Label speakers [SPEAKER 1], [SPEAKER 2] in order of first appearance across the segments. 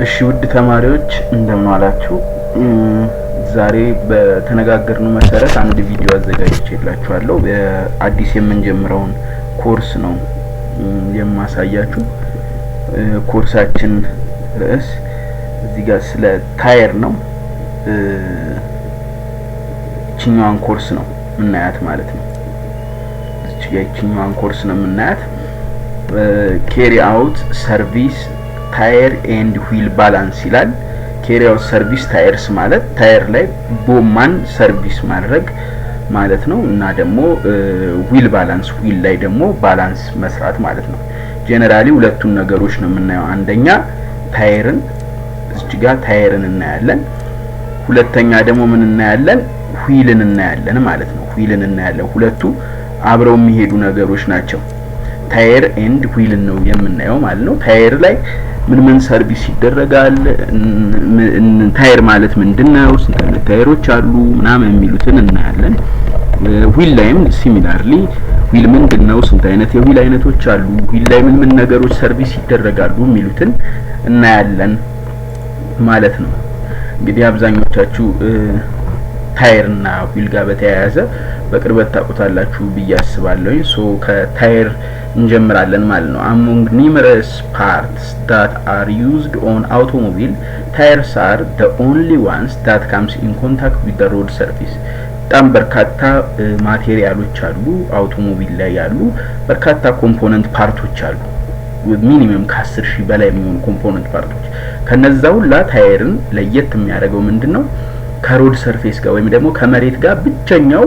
[SPEAKER 1] እሺ ውድ ተማሪዎች እንደምን ዋላችሁ። ዛሬ በተነጋገርነው መሰረት አንድ ቪዲዮ አዘጋጅቼላችኋለሁ። አዲስ የምንጀምረውን ኮርስ ነው የማሳያችሁ። ኮርሳችን ርዕስ እዚህ ጋር ስለ ታየር ነው። እቺኛዋን ኮርስ ነው የምናያት ማለት ነው። እዚህ ጋር እቺኛዋን ኮርስ ነው የምናያት። ኬሪ አውት ሰርቪስ ታየር ኤንድ ዊል ባላንስ ይላል። ኬሪ አውት ሰርቪስ ታየርስ ማለት ታየር ላይ ጎማን ሰርቪስ ማድረግ ማለት ነው እና ደግሞ ዊል ባላንስ ዊል ላይ ደግሞ ባላንስ መስራት ማለት ነው። ጄነራሊ ሁለቱን ነገሮች ነው የምናየው። አንደኛ ታየርን እዚህ ጋር ታየርን እናያለን። ሁለተኛ ደግሞ ምን እናያለን? ዊልን እናያለን ማለት ነው። ዊልን እናያለን። ሁለቱ አብረው የሚሄዱ ነገሮች ናቸው። ታየር ኤንድ ዊል ነው የምናየው ማለት ነው። ታየር ላይ ምን ሰርቪስ ይደረጋል? ታየር ማለት ምንድነው? ስንት አይነት ታየሮች አሉ ምናምን የሚሉትን እናያለን። ዊል ላይም ሲሚላርሊ ዊል ምንድነው? ስንት አይነት የዊል አይነቶች አሉ? ዊል ላይ ምን ነገሮች ሰርቪስ ይደረጋሉ የሚሉትን እናያለን ማለት ነው። እንግዲህ አብዛኞቻችሁ ታየር እና ዊል ጋር በተያያዘ በቅርበት ታውቁታላችሁ ብዬ አስባለሁ። ሶ ከታየር እንጀምራለን ማለት ነው። among numerous parts that are used on automobile, tires are the only ones that comes in contact with the road surface. በጣም በርካታ ማቴሪያሎች አሉ አውቶሞቢል ላይ ያሉ በርካታ ኮምፖነንት ፓርቶች አሉ። ሚኒመም ከ10,000 በላይ የሚሆኑ ኮምፖነንት ፓርቶች። ከነዛው ሁላ ታየርን ለየት የሚያደርገው ምንድነው? ከሮድ ሰርፌስ ጋር ወይም ደግሞ ከመሬት ጋር ብቸኛው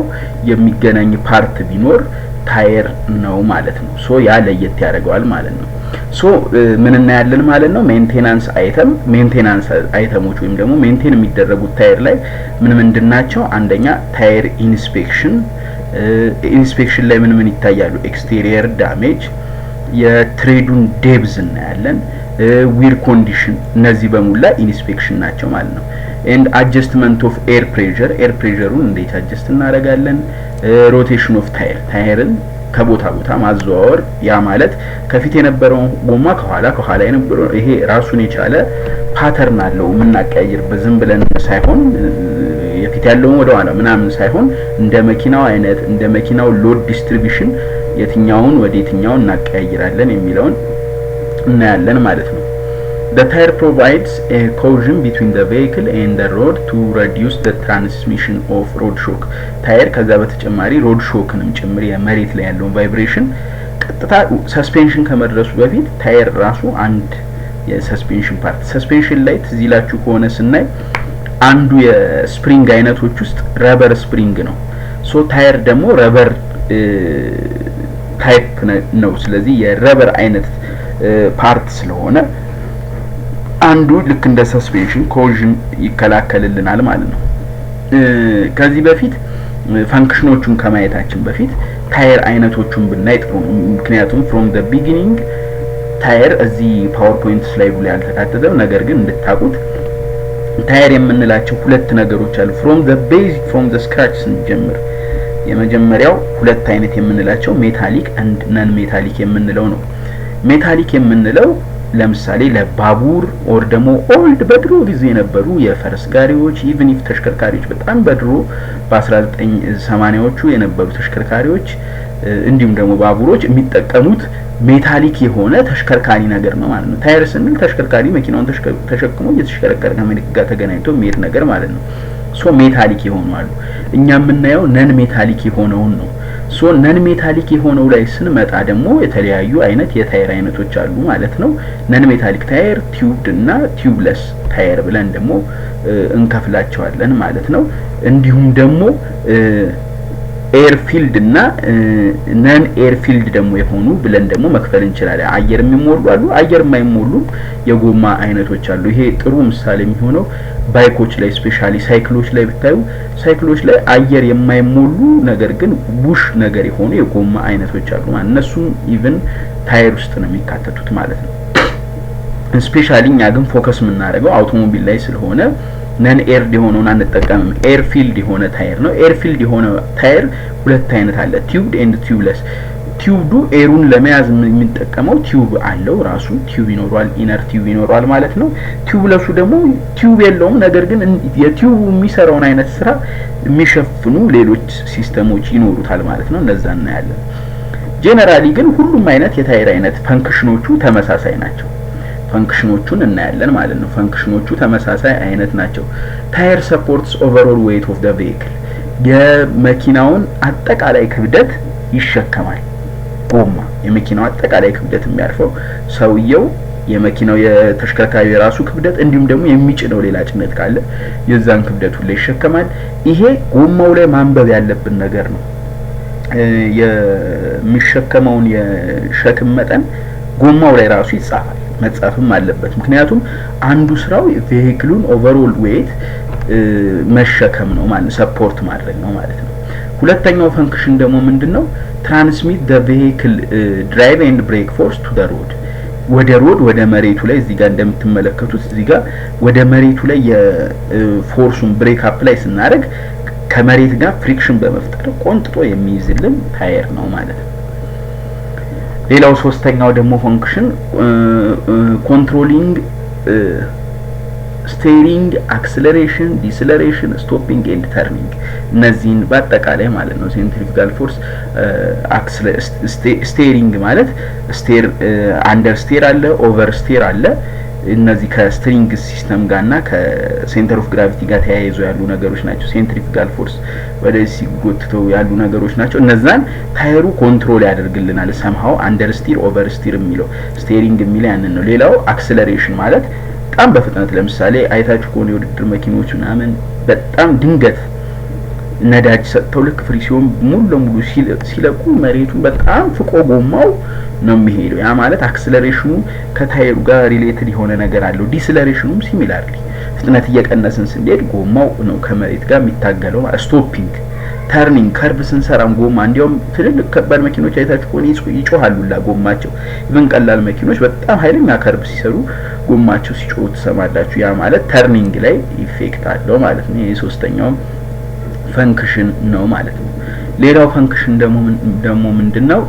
[SPEAKER 1] የሚገናኝ ፓርት ቢኖር ታየር ነው ማለት ነው። ሶ ያ ለየት ያደርገዋል ማለት ነው። ሶ ምን እናያለን ማለት ነው? ሜንቴናንስ አይተሞች ወይም ደግሞ ሜንቴን የሚደረጉት ታየር ላይ ምን ምንድናቸው? አንደኛ ታየር ኢንስፔክሽን ላይ ምን ይታያሉ? ኤክስቴሪየር ዳሜጅ፣ የትሬዱን ዴብዝ እናያለን፣ ዊር ኮንዲሽን፣ እነዚህ በሙላ ኢንስፔክሽን ናቸው ማለት ነው። ኤንድ አጀስትመንት ኦፍ ኤር ፕሬሸሩን እንዴት አጀስት እናደርጋለን? ሮቴሽን ኦፍ ታየርን ከቦታ ቦታ ማዘዋወር፣ ያ ማለት ከፊት የነበረው ጎማ ከኋላ የነበረው ይሄ ራሱን የቻለ ፓተርን አለው የምናቀያይርበት። ዝም ብለን ሳይሆን የፊት ያለውን ወደ ኋላ ምናምን ሳይሆን እንደ መኪናው አይነት እንደ መኪናው ሎድ ዲስትሪቢዩሽን የትኛውን ወደ የትኛው እናቀያይራለን የሚለውን እናያለን ማለት ነው። The tire provides a cohesion between the vehicle and the road to reduce the transmission of road shock. ታየር ከዛ በተጨማሪ ሮድ ሾክንም ጭምር የመሬት ላይ ያለውን ቫይብሬሽን ቀጥታ ሰስፔንሽን ከመድረሱ በፊት ታየር ራሱ አንድ የሰስፔንሽን ፓርት ሰስፔንሽን ላይ ትዝ ይላችሁ ከሆነ ስናይ አንዱ የስፕሪንግ አይነቶች ውስጥ ረበር ስፕሪንግ ነው። ሶ ታየር ደግሞ ረበር ታይፕ ነው። ስለዚህ የረበር አይነት ፓርት ስለሆነ አንዱ ልክ እንደ ሰስፔንሽን ኮዥን ይከላከልልናል ማለት ነው። ከዚህ በፊት ፋንክሽኖቹን ከማየታችን በፊት ታየር አይነቶቹን ብናይ ጥሩ ነው። ምክንያቱም from the beginning ታየር እዚህ ፓወርፖይንት ስላይዱ ላይ አልተካተተም። ነገር ግን እንድታቁት ታየር የምንላቸው ሁለት ነገሮች አሉ። from the scratch ስንጀምር የመጀመሪያው ሁለት አይነት የምንላቸው ሜታሊክ and ነን ሜታሊክ የምንለው ነው። ሜታሊክ የምንለው ለምሳሌ ለባቡር ኦር ደግሞ ኦልድ በድሮ ጊዜ የነበሩ የፈረስ ጋሪዎች ኢቭን ኢፍ ተሽከርካሪዎች በጣም በድሮ በ1980ዎቹ የነበሩ ተሽከርካሪዎች እንዲሁም ደግሞ ባቡሮች የሚጠቀሙት ሜታሊክ የሆነ ተሽከርካሪ ነገር ነው ማለት ነው። ታየር ስንል ተሽከርካሪ መኪናውን ተሸክሞ እየተሽከረከረ ከመሬት ጋር ተገናኝቶ የሚሄድ ነገር ማለት ነው። ሶ ሜታሊክ የሆኑ አሉ። እኛ የምናየው ነን ሜታሊክ የሆነውን ነው። ሶ ነን ሜታሊክ የሆነው ላይ ስንመጣ ደግሞ የተለያዩ አይነት የታየር አይነቶች አሉ ማለት ነው። ነን ሜታሊክ ታየር፣ ቲዩብድ እና ቲዩብለስ ታየር ብለን ደግሞ እንከፍላቸዋለን ማለት ነው። እንዲሁም ደግሞ ኤር ፊልድ እና ነን ኤር ፊልድ ደግሞ የሆኑ ብለን ደግሞ መክፈል እንችላለን። አየር የሚሞሉ አሉ፣ አየር የማይሞሉ የጎማ አይነቶች አሉ። ይሄ ጥሩ ምሳሌ የሚሆነው ባይኮች ላይ ስፔሻሊ ሳይክሎች ላይ ብታዩ ሳይክሎች ላይ አየር የማይሞሉ ነገር ግን ቡሽ ነገር የሆኑ የጎማ አይነቶች አሉ ማለት እነሱም ኢቭን ታየር ውስጥ ነው የሚካተቱት ማለት ነው። ስፔሻሊ እኛ ግን ፎከስ የምናደርገው አውቶሞቢል ላይ ስለሆነ ነን ኤርድ የሆነውን አንጠቀምም። ኤር ፊልድ የሆነ ታየር ነው። ኤር ፊልድ የሆነ ታየር ሁለት አይነት አለ፣ ቲዩብድ ኤንድ ቲዩብለስ። ቲዩቡ ኤሩን ለመያዝ የሚጠቀመው ቲዩብ አለው ራሱ ቲዩብ ይኖራል ኢነር ቲዩብ ይኖራል ማለት ነው ቲዩብለሱ ደግሞ ቲዩብ የለውም ነገር ግን የቲዩቡ የሚሰራውን አይነት ስራ የሚሸፍኑ ሌሎች ሲስተሞች ይኖሩታል ማለት ነው እነዛ እናያለን ጄነራሊ ግን ሁሉም አይነት የታየር አይነት ፈንክሽኖቹ ተመሳሳይ ናቸው ፈንክሽኖቹን እናያለን ማለት ነው ፈንክሽኖቹ ተመሳሳይ አይነት ናቸው ታየር ሰፖርትስ ኦቨርኦል ዌይት ኦፍ ዘ ቬሂክል የመኪናውን አጠቃላይ ክብደት ይሸከማል ጎማ የመኪናው አጠቃላይ ክብደት የሚያርፈው ሰውየው የመኪናው የተሽከርካሪ የራሱ ክብደት እንዲሁም ደግሞ የሚጭነው ሌላ ጭነት ካለ የዛን ክብደት ሁሉ ይሸከማል ይሄ ጎማው ላይ ማንበብ ያለብን ነገር ነው የሚሸከመውን የሸክም መጠን ጎማው ላይ ራሱ ይጻፋል መጻፍም አለበት ምክንያቱም አንዱ ስራው ቬሂክሉን ኦቨርኦል ዌይት መሸከም ነው ማለት ሰፖርት ማድረግ ነው ማለት ነው ሁለተኛው ፈንክሽን ደግሞ ምንድነው ትራንስሚት ዘ ቬሂክል ድራይቭ ኤንድ ብሬክ ፎርስ ቱ ዘ ሮድ ወደ መሬቱ ላይ እዚህ ጋር እንደምትመለከቱት እዚህ ጋር ወደ መሬቱ ላይ የፎርሱን ብሬክ አፕ ላይ ስናደርግ ከመሬት ጋር ፍሪክሽን በመፍጠር ቆንጥጦ የሚይዝልን ታየር ነው ማለት ነው ሌላው ሶስተኛው ደግሞ ፈንክሽን ኮንትሮሊንግ ስቴሪንግ አክሰለሬሽን ዲሰለሬሽን ስቶፒንግ ኤንድ ተርኒንግ እነዚህን በአጠቃላይ ማለት ነው ሴንትሪፊጋል ፎርስ ስቴሪንግ ማለት ስቴር አንደር ስቴር አለ ኦቨር ስቴር አለ እነዚህ ከስትሪንግ ሲስተም ጋርና ከሴንተር ኦፍ ግራቪቲ ጋር ተያይዞ ያሉ ነገሮች ናቸው ሴንትሪፊጋል ፎርስ ወደዚህ ጎትተው ያሉ ነገሮች ናቸው እነዛን ታየሩ ኮንትሮል ያደርግልናል ሰምሃው አንደር ስቲር ኦቨር ስቲር የሚለው ስቴሪንግ የሚለው ያንን ነው ሌላው አክሰለሬሽን ማለት በጣም በፍጥነት ለምሳሌ አይታችሁ ከሆነ የውድድር መኪኖች ምናምን በጣም ድንገት ነዳጅ ሰጥተው ልክ ፍሪ ሲሆን ሙሉ ለሙሉ ሲለቁ መሬቱን በጣም ፍቆ ጎማው ነው የሚሄደው ያ ማለት አክሰለሬሽኑ ከታየሩ ጋር ሪሌትድ የሆነ ነገር አለው ዲሰለሬሽኑም ሲሚላርሊ ፍጥነት እየቀነሰን ስንሄድ ጎማው ነው ከመሬት ጋር የሚታገለው ማለት ስቶፒንግ ተርኒንግ ከርብ ስንሰራም ጎማ እንዲያውም ትልልቅ ከባድ መኪኖች አይታችሁ ከሆነ ይጮሃሉላ ጎማቸው ኢቭን ቀላል መኪኖች በጣም ኃይለኛ ከርብ ሲሰሩ ጎማቸው ሲጮህ ተሰማላችሁ ያ ማለት ተርኒንግ ላይ ኢፌክት አለው ማለት ነው ይሄ ሶስተኛው ፈንክሽን ነው ማለት ነው ሌላው ፈንክሽን ደግሞ ምንድነው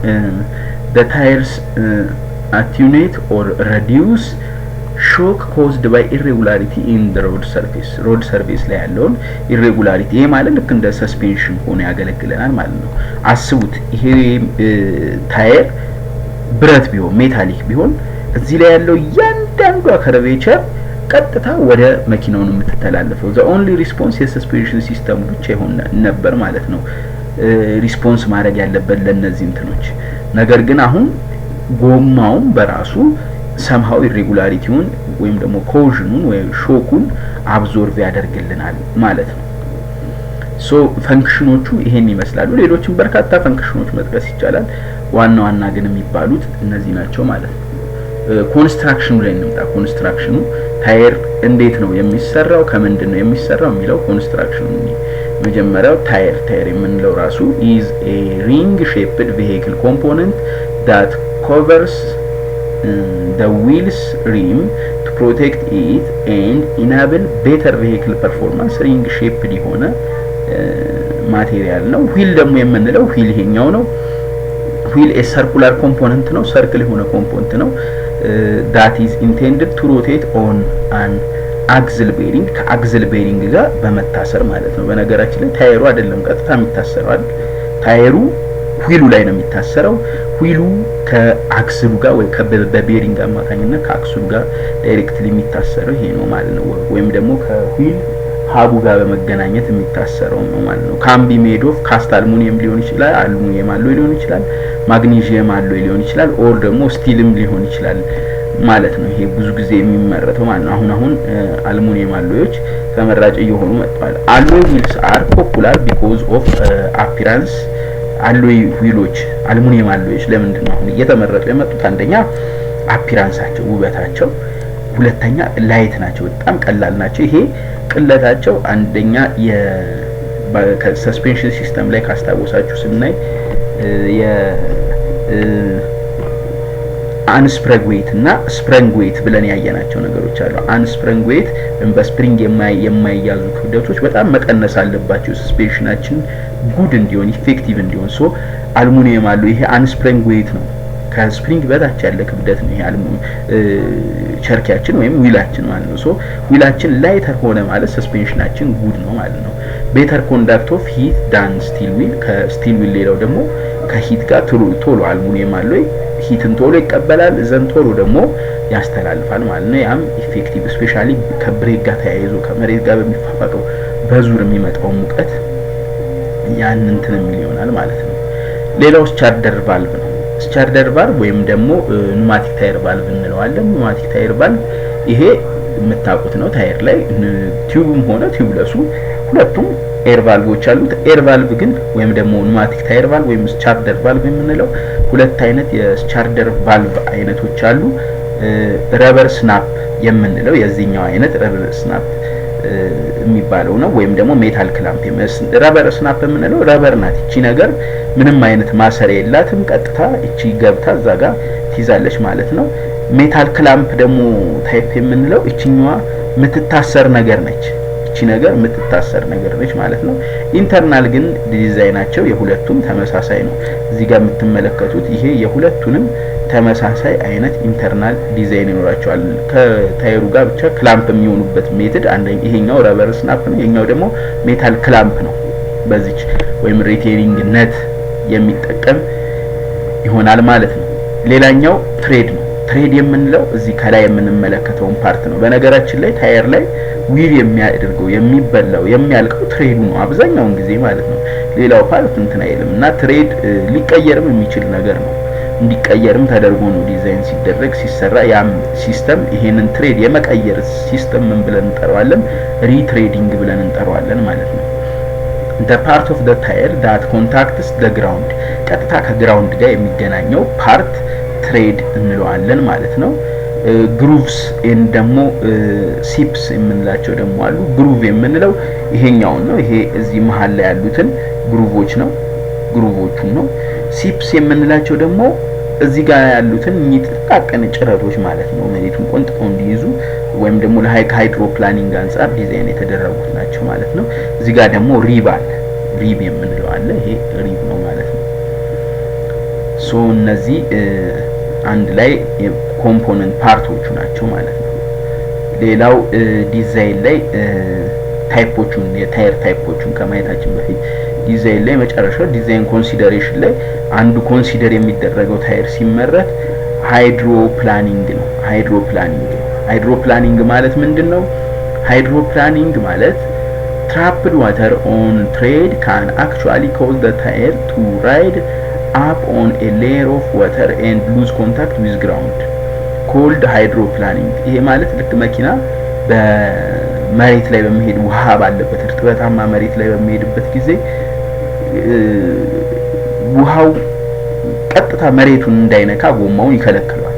[SPEAKER 1] the tires attenuate or reduce shock caused by irregularity in the road surface ላይ ያለውን irregularity ይሄ ማለት ልክ እንደ ሰስፔንሽን ሆኖ ያገለግለናል ማለት ነው አስቡት ይሄ ታየር ብረት ቢሆን ሜታሊክ ቢሆን እዚህ ላይ ያለው ያንዳንዱ ከርቬቸር ቀጥታ ወደ መኪናው ነው የምትተላለፈው the only response የሰስፔንሽን ሲስተም ብቻ ይሆን ነበር ማለት ነው ሪስፖንስ ማድረግ ያለበት ለነዚህ እንትኖች ነገር ግን አሁን ጎማው በራሱ somehow irregularityውን ወይም ደግሞ ኮዥኑን ወይ ሾኩን አብዞርቭ ያደርግልናል ማለት ነው ሶ ፈንክሽኖቹ ይሄን ይመስላሉ ሌሎችም በርካታ ፈንክሽኖች መጥቀስ ይቻላል ዋና ግን የሚባሉት እነዚህ ናቸው ማለት ነው ኮንስትራክሽኑ ላይ እንምጣ ኮንስትራክሽኑ ታየር እንዴት ነው የሚሰራው ከምንድን ነው የሚሰራው የሚለው ኮንስትራክሽኑ መጀመሪያው ታየር የምንለው ራሱ is a ring shaped vehicle component that covers the wheels rim to protect it and enable better vehicle performance ring shaped የሆነ ማቴሪያል ነው wheel ደግሞ የምንለው wheel ይሄኛው ነው wheel a circular component ነው circle የሆነ ኮምፖነንት ነው that is intended to rotate on an axle bearing ከአክስል ቤሪንግ ጋር በመታሰር ማለት ነው በነገራችን ላይ ታየሩ አይደለም ቀጥታ የሚታሰረው አይደል ታየሩ ዊሉ ላይ ነው የሚታሰረው ዊሉ ከአክስሉ ጋር ወይ በቤሪንግ አማካኝነት ከአክስሉ ጋር ዳይሬክትሊ የሚታሰረው ይሄ ነው ማለት ነው ወይም ደግሞ ከዊል ሀቡ ጋር በመገናኘት የሚታሰረው ነው ማለት ነው ካምቢ ሜድ ኦፍ ካስት አልሙኒየም ሊሆን ይችላል አልሙኒየም አለው ሊሆን ይችላል ማግኒዚየም አለው ሊሆን ይችላል ኦር ደግሞ ስቲልም ሊሆን ይችላል ማለት ነው ይሄ ብዙ ጊዜ የሚመረተው ማለት ነው አሁን አልሙኒየም አሎዮች ተመራጭ እየሆኑ መጥቷል አሎይ ዊልስ አር ፖፑላር ቢኮዝ ኦፍ አፒራንስ አሎይ ዊሎች አልሙኒየም አሎዮች ለምንድን ነው አሁን እየተመረጡ የመጡት አንደኛ አፒራንሳቸው ውበታቸው ሁለተኛ ላይት ናቸው በጣም ቀላል ናቸው ይሄ ቅለታቸው አንደኛ የሰስፔንሽን ሲስተም ላይ ካስታወሳችሁ ስናይ አንስፕረንግ ዌት እና ስፕረንግ ዌት ብለን ያየናቸው ነገሮች አሉ። አንስፕረንግ ዌት በስፕሪንግ የማይያዙ ክብደቶች በጣም መቀነስ አለባቸው ሰስፔንሽናችን ጉድ እንዲሆን ኢፌክቲቭ እንዲሆን። ሶ አልሙኒየም አለው። ይሄ አንስፕረንግ ዌት ነው፣ ከስፕሪንግ በታች ያለ ክብደት ነው ይሄ ቸርኪያችን ወይም ዊላችን ማለት ነው። ሶ ዊላችን ላይተር ሆነ ማለት ሰስፔንሽናችን ጉድ ነው ማለት ነው። ቤተር ኮንዳክት ኦፍ ሂት ዳን ስቲል ዊል፣ ከስቲል ዊል ሌላው ደግሞ ከሂት ጋር ቶሎ አልሙኒየም አለው ሂትን ቶሎ ይቀበላል፣ ዘን ቶሎ ደግሞ ያስተላልፋል ማለት ነው። ያም ኢፌክቲቭ ስፔሻሊ ከብሬክ ጋር ተያይዞ ከመሬት ጋር በሚፋፋቀው በዙር የሚመጣው ሙቀት ያን እንትን የሚል ይሆናል ማለት ነው። ሌላው ስቻርደር ቫልቭ ነው። ስቻርደር ቫልቭ ወይም ደግሞ ኑማቲክ ታየር ቫልቭ እንለዋለን። ኑማቲክ ታየር ቫልቭ ይሄ የምታውቁት ነው። ታየር ላይ ቲዩብም ሆነ ቲዩብለሱ ሁለቱም ኤር ቫልቮች አሉት። ኤር ቫልቭ ግን ወይም ደግሞ ኑማቲክ ታየር ቫልቭ ወይም ስቻርደር ቫልቭ የምንለው ሁለት አይነት የስቻርደር ቫልቭ አይነቶች አሉ። ረበር ስናፕ የምንለው የዚህኛው አይነት ረበር ስናፕ የሚባለው ነው። ወይም ደግሞ ሜታል ክላምፕ። ረበር ስናፕ የምንለው ረበር ናት። እቺ ነገር ምንም አይነት ማሰሪያ የላትም። ቀጥታ እቺ ገብታ እዛ ጋር ትይዛለች ማለት ነው። ሜታል ክላምፕ ደግሞ ታይፕ የምንለው እቺኛዋ የምትታሰር ነገር ነች። እቺ ነገር የምትታሰር ነገር ነች ማለት ነው። ኢንተርናል ግን ዲዛይናቸው የሁለቱም ተመሳሳይ ነው። እዚህ ጋር የምትመለከቱት ይሄ የሁለቱንም ተመሳሳይ አይነት ኢንተርናል ዲዛይን ይኖራቸዋል። ከታየሩ ጋር ብቻ ክላምፕ የሚሆኑበት ሜትድ አንደኛው ይሄኛው ረበር ስናፕ ነው፣ ይሄኛው ደግሞ ሜታል ክላምፕ ነው። በዚች ወይም ሪቴኒንግ ነት የሚጠቀም ይሆናል ማለት ነው። ሌላኛው ትሬድ ነው። ትሬድ የምንለው እዚህ ከላይ የምንመለከተውን ፓርት ነው። በነገራችን ላይ ታየር ላይ ዊል የሚያደርገው የሚበላው የሚያልቀው ትሬዱ ነው አብዛኛውን ጊዜ ማለት ነው። ሌላው ፓርት እንትን አይልም እና ትሬድ ሊቀየርም የሚችል ነገር ነው። እንዲቀየርም ተደርጎ ነው ዲዛይን ሲደረግ ሲሰራ። ያም ሲስተም ይሄንን ትሬድ የመቀየር ሲስተም ምን ብለን እንጠራዋለን? ሪትሬዲንግ ብለን እንጠራዋለን ማለት ነው። the part of the tire that contacts the ground ቀጥታ ከግራውንድ ጋር የሚገናኘው ፓርት ትሬድ እንለዋለን ማለት ነው። ግሩቭስ ኤንድ ደግሞ ሲፕስ የምንላቸው ደግሞ አሉ። ግሩቭ የምንለው ይሄኛውን ነው። ይሄ እዚህ መሃል ላይ ያሉትን ግሩቮች ነው፣ ግሩቮቹን ነው። ሲፕስ የምንላቸው ደግሞ እዚህ ጋር ያሉትን ጥቃቅን ጭረቶች ማለት ነው። መሬቱን ቆንጥጠው እንዲይዙ ወይም ደግሞ ለሃይድሮ ፕላኒንግ አንፃር ዲዛይን የተደረጉት ናቸው ማለት ነው። እዚህ ጋር ደግሞ ሪብ አለ። ሪብ የምንለው አለ። ይሄ ሪብ ነው ማለት ነው። ሶ እነዚህ አንድ ላይ ኮምፖነንት ፓርቶቹ ናቸው ማለት ነው። ሌላው ዲዛይን ላይ ታይፖቹን የታየር ታይፖቹን ከማየታችን በፊት ዲዛይን ላይ መጨረሻው ዲዛይን ኮንሲደሬሽን ላይ አንዱ ኮንሲደር የሚደረገው ታየር ሲመረት ሃይድሮ ፕላኒንግ ነው። ሃይድሮ ፕላኒንግ ማለት ምንድነው? ሃይድሮ ፕላኒንግ ማለት trapped water on thread can actually cause the tire to ride up on a layer of water and lose contact with ground called hydroplaning። ይሄ ማለት ልክ መኪና በመሬት ላይ በመሄድ ውሃ ባለበት እርጥበታማ መሬት ላይ በመሄድበት ጊዜ ውሃው ቀጥታ መሬቱን እንዳይነካ ጎማውን ይከለክላል።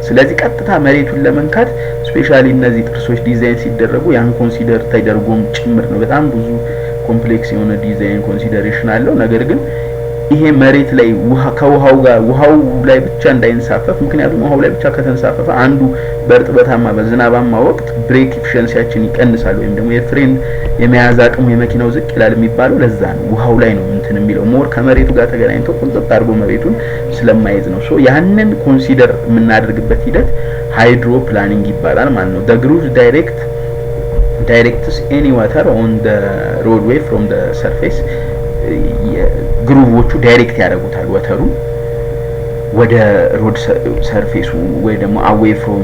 [SPEAKER 1] ስለዚህ ቀጥታ መሬቱን ለመንካት ስፔሻሊ እነዚህ ጥርሶች ዲዛይን ሲደረጉ ያን ኮንሲደር ተደርጎም ጭምር ነው። በጣም ብዙ ኮምፕሌክስ የሆነ ዲዛይን ኮንሲደሬሽን አለው። ነገር ግን ይሄ መሬት ላይ ከውሃው ጋር ውሃው ላይ ብቻ እንዳይንሳፈፍ፣ ምክንያቱም ውሃው ላይ ብቻ ከተንሳፈፈ አንዱ በእርጥበታማ በዝናባማ ወቅት ብሬክ ኢፊሸንሲያችን ይቀንሳል ወይም ደግሞ የፍሬን የመያዝ አቅሙ የመኪናው ዝቅ ይላል የሚባለው ለዛ ነው። ውሃው ላይ ነው እንትን የሚለው ሞር ከመሬቱ ጋር ተገናኝቶ ቁጥጥ አድርጎ መሬቱን ስለማይዝ ነው። ሶ ያንን ኮንሲደር የምናደርግበት ሂደት ሃይድሮ ፕላኒንግ ይባላል ማለት ነው። the groove directs any water on the roadway from the surface። ግሩቮቹ ዳይሬክት ያደርጉታል ወተሩ ወደ ሮድ ሰርፌሱ ወይ ደግሞ away from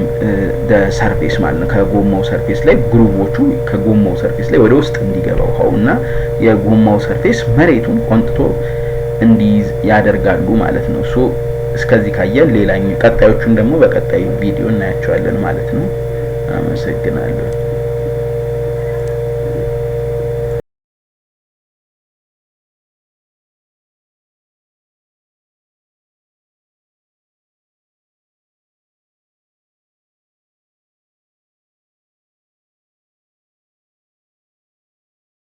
[SPEAKER 1] the surface ማለት ነው። ከጎማው ሰርፌስ ላይ ግሩቮቹ ከጎማው ሰርፌስ ላይ ወደ ውስጥ እንዲገባ ውሃውና የጎማው ሰርፌስ መሬቱን ቆንጥቶ እንዲይዝ ያደርጋሉ ማለት ነው። ሶ እስከዚህ ካየን ሌላኛው ቀጣዮቹን ደግሞ በቀጣዩ ቪዲዮ እናያቸዋለን ማለት ነው። አመሰግናለሁ።